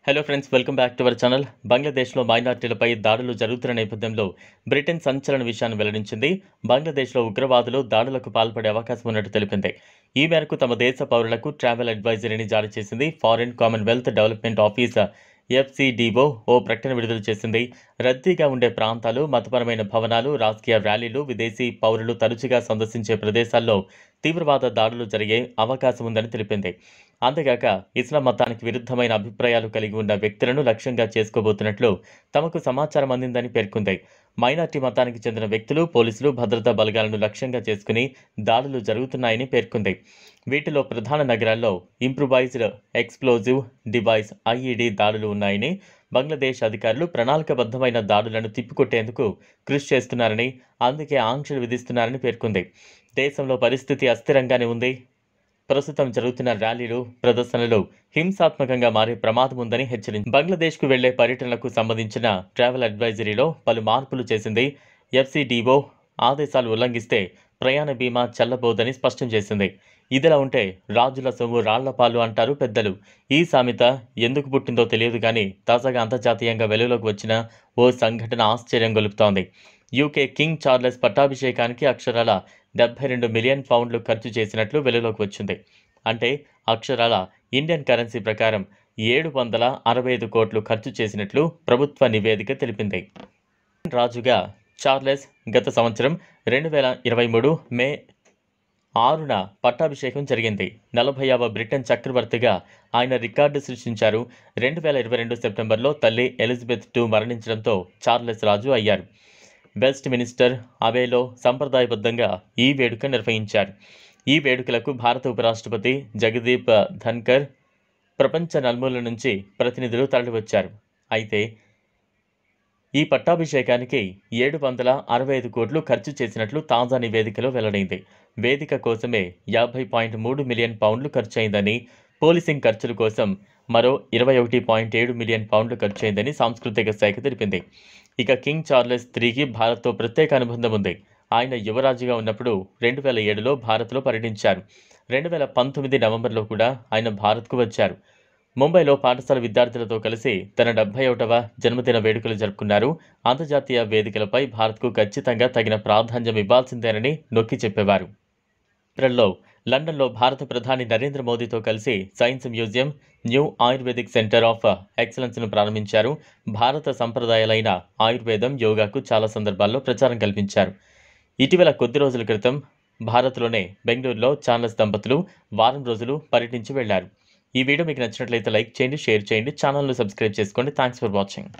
Hello friends, welcome back to our channel. బంగ్లాదేశ్లో మైనార్టీలపై దాడులు జరుగుతున్న నేపథ్యంలో బ్రిటన్ సంచలన విషయాన్ని వెల్లడించింది. బంగ్లాదేశ్లో ఉగ్రవాదులు దాడులకు పాల్పడే అవకాశం ఉన్నట్టు తెలిపింది. ఈ మేరకు తమ దేశ పౌరులకు ట్రావెల్ అడ్వైజరీని జారీ చేసింది. Foreign Commonwealth development office FCDO ఓ ప్రకటన విడుదల చేసింది. రద్దీగా ఉండే ప్రాంతాలు, మతపరమైన భవనాలు, రాజకీయ ర్యాలీలు, విదేశీ పౌరులు తరచుగా సందర్శించే ప్రదేశాల్లో తీవ్రవాద దాడులు జరిగే అవకాశం ఉందని తెలిపింది. అంతేగాక ఇస్లాం మతానికి విరుద్ధమైన అభిప్రాయాలు కలిగి ఉన్న వ్యక్తులను లక్ష్యంగా చేసుకోబోతున్నట్లు తమకు సమాచారం అందిందని పేర్కొంది. మైనార్టీ మతానికి చెందిన వ్యక్తులు, పోలీసులు, భద్రతా బలగాలను లక్ష్యంగా చేసుకుని దాడులు జరుగుతున్నాయని పేర్కొంది. వీటిలో ప్రధాన నగరాల్లో ఇంప్రూవైజ్డ్ ఎక్స్ప్లోజివ్ డివైస్ IED దాడులు ఉన్నాయని, బంగ్లాదేశ్ అధికారులు ప్రణాళికబద్ధమైన దాడులను తిప్పికొట్టేందుకు కృషి చేస్తున్నారని, అందుకే ఆంక్షలు విధిస్తున్నారని పేర్కొంది. దేశంలో పరిస్థితి అస్థిరంగానే ఉంది. ప్రస్తుతం జరుగుతున్న ర్యాలీలు, ప్రదర్శనలు హింసాత్మకంగా మారే ప్రమాదం ఉందని హెచ్చరించింది. బంగ్లాదేశ్కు వెళ్లే పర్యటనలకు సంబంధించిన ట్రావెల్ అడ్వైజరీలో పలు మార్పులు చేసింది. FCDO ఆదేశాలు ఉల్లంఘిస్తే ప్రయాణ బీమా చెల్లబోదని స్పష్టం చేసింది. ఇదిలా ఉంటే రాజుల సొమ్ము రాళ్లపాలు అంటారు పెద్దలు. ఈ సామెత ఎందుకు పుట్టిందో తెలియదు కానీ తాజాగా అంతర్జాతీయంగా వెలుగులోకి వచ్చిన ఓ సంఘటన ఆశ్చర్యం గొలుపుతోంది. UK కింగ్ చార్లెస్ పట్టాభిషేకానికి అక్షరాల 72 మిలియన్ పౌండ్లు ఖర్చు చేసినట్లు వెలుగులోకి వచ్చింది. అంటే అక్షరాల ఇండియన్ కరెన్సీ ప్రకారం 765 కోట్లు ఖర్చు చేసినట్లు ప్రభుత్వ నివేదిక తెలిపింది. రాజుగా చార్లెస్ గత సంవత్సరం 2023 మే 6న పట్టాభిషేకం జరిగింది. 40వ బ్రిటన్ చక్రవర్తిగా ఆయన రికార్డు సృష్టించారు. 2022 సెప్టెంబర్లో తల్లి ఎలిజబెత్ II మరణించడంతో చార్లెస్ రాజు అయ్యారు. వెస్ట్ మినిస్టర్ అవేలో సంప్రదాయబద్ధంగా ఈ వేడుక నిర్వహించారు. ఈ వేడుకలకు భారత ఉపరాష్ట్రపతి జగదీప్ ధన్కర్, ప్రపంచ నలుమూలల నుంచి ప్రతినిధులు తరలివచ్చారు. అయితే ఈ పట్టాభిషేకానికి 765 కోట్లు ఖర్చు చేసినట్లు తాజా నివేదికలో వెల్లడైంది. వేదిక కోసమే 50.3 మిలియన్ పౌండ్లు ఖర్చయిందని, పోలీసింగ్ ఖర్చుల కోసం మరో 21.7 మిలియన్ పౌండ్లు ఖర్చయిందని సాంస్కృతిక శాఖ తెలిపింది. ఇక కింగ్ చార్లెస్ IIIకి భారత్తో ప్రత్యేక అనుబంధం ఉంది. ఆయన యువరాజుగా ఉన్నప్పుడు 2007లో భారత్లో పర్యటించారు. 2019 నవంబర్లో కూడా ఆయన భారత్కు వచ్చారు. ముంబైలో పాఠశాల విద్యార్థులతో కలిసి తన 71వ జన్మదిన వేడుకలు జరుపుకున్నారు. అంతర్జాతీయ వేదికలపై భారత్కు ఖచ్చితంగా తగిన ప్రాధాన్యం ఇవ్వాల్సిందేనని నొక్కి చెప్పేవారు. ఏప్రిల్లో లండన్లో భారత ప్రధాని నరేంద్ర మోదీతో కలిసి science museum, new ayurvedic centre of ఎక్సలెన్స్ను ప్రారంభించారు. భారత సంప్రదాయాలైన ఆయుర్వేదం, యోగాకు చాలా సందర్భాల్లో ప్రచారం కల్పించారు. ఇటీవల కొద్ది రోజుల క్రితం భారత్లోనే బెంగళూరులో చార్లెస్ దంపతులు వారం రోజులు పర్యటించి వెళ్లారు. ఈ వీడియో మీకు నచ్చినట్లయితే లైక్ చేయండి, షేర్ చేయండి, ఛానల్ను సబ్స్క్రైబ్ చేసుకోండి. Thanks for watching.